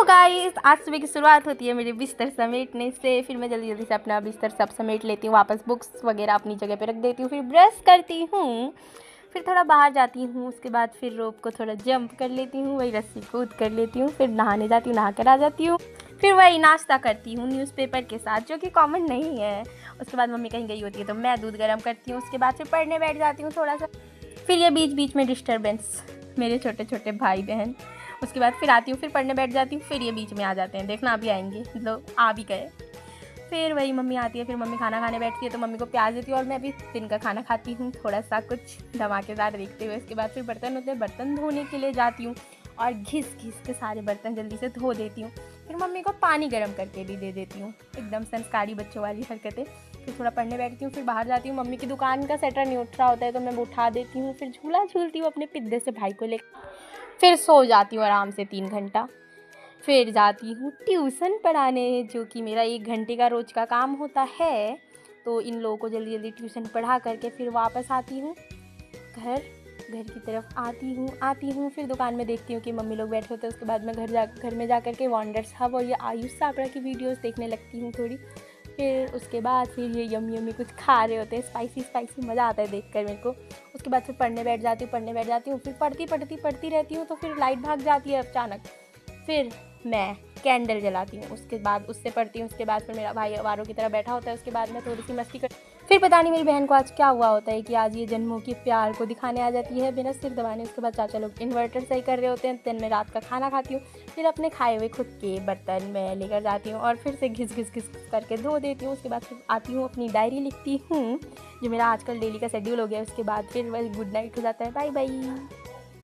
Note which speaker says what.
Speaker 1: तो गाइस आज सुबह की शुरुआत होती है मेरे बिस्तर समेटने से। फिर मैं जल्दी जल्दी से अपना बिस्तर सब समेट लेती हूँ, वापस बुक्स वगैरह अपनी जगह पे रख देती हूँ, फिर ब्रश करती हूँ, फिर थोड़ा बाहर जाती हूँ, उसके बाद फिर रोप को थोड़ा जंप कर लेती हूँ, वही रस्सी कूद कर लेती हूँ, फिर नहाने जाती हूँ, नहा कर आ जाती हूँ, फिर वही नाश्ता करती हूँ न्यूज़पेपर के साथ, जो कि कॉमन नहीं है। उसके बाद मम्मी कहीं गई होती है तो मैं दूध गर्म करती हूँ, उसके बाद फिर पढ़ने बैठ जाती हूँ थोड़ा सा। फिर ये बीच बीच में डिस्टर्बेंस, मेरे छोटे छोटे भाई बहन। उसके बाद फिर आती हूँ, फिर पढ़ने बैठ जाती हूँ, फिर ये बीच में आ जाते हैं, देखना अभी आएंगे, मतलब आ भी गए। फिर वही मम्मी आती है, फिर मम्मी खाना खाने बैठती है तो मम्मी को प्याज देती है और मैं भी दिन का खाना खाती हूँ, थोड़ा सा कुछ धमाकेदार देखते हुए। उसके बाद फिर बर्तन होते हैं, बर्तन धोने के लिए जाती हूँ और घिस घिस के सारे बर्तन जल्दी से धो देती हूँ। फिर मम्मी को पानी गर्म करके भी दे देती हूँ, एकदम संस्कारी बच्चों वाली हरकतें। फिर थोड़ा पढ़ने बैठती हूँ, फिर बाहर जाती हूँ, मम्मी की दुकान का शटर नहीं उठ रहा होता है तो मैं उठा देती हूँ, फिर झूला झूलती हूँ अपने पिद्दे से भाई को लेकर, फिर सो जाती हूँ आराम से 3 घंटा। फिर जाती हूँ ट्यूशन पढ़ाने, जो कि मेरा 1 घंटे का रोज़ का काम होता है। तो इन लोगों को जल्दी जल्दी ट्यूशन पढ़ा करके फिर वापस आती हूँ घर की तरफ आती हूँ, फिर दुकान में देखती हूँ कि मम्मी लोग बैठे होते हैं। उसके बाद मैं घर में जा कर के वंडर्स हब और ये आयुष सापड़ा की वीडियोस देखने लगती हूँ थोड़ी। फिर उसके बाद फिर ये यम्मी कुछ खा रहे होते हैं, स्पाइसी मज़ा आता है देखकर मेरे को। उसके बाद फिर पढ़ने बैठ जाती हूँ, फिर पढ़ती रहती हूँ तो फिर लाइट भाग जाती है अचानक। फिर मैं कैंडल जलाती हूँ, उसके बाद उससे पढ़ती हूँ। उसके बाद फिर मेरा भाई अवारों की तरह बैठा होता है, उसके बाद मैं थोड़ी सी मस्ती कर, फिर पता नहीं मेरी बहन को आज क्या हुआ होता है कि आज ये जन्मों के प्यार को दिखाने आ जाती है बिना सिर दबाने। उसके बाद चाचा लोग इन्वर्टर सही कर रहे होते हैं, दिन में रात का खाना खाती हूँ, फिर अपने खाए हुए खुद के बर्तन में लेकर जाती हूँ और फिर से घिस करके धो देती हूँ। उसके बाद फिर आती हूँ, अपनी डायरी लिखती हूँ, जो मेरा आजकल डेली का शेड्यूल हो गया है। उसके बाद फिर वही गुड नाइट हो जाता है, बाय बाय।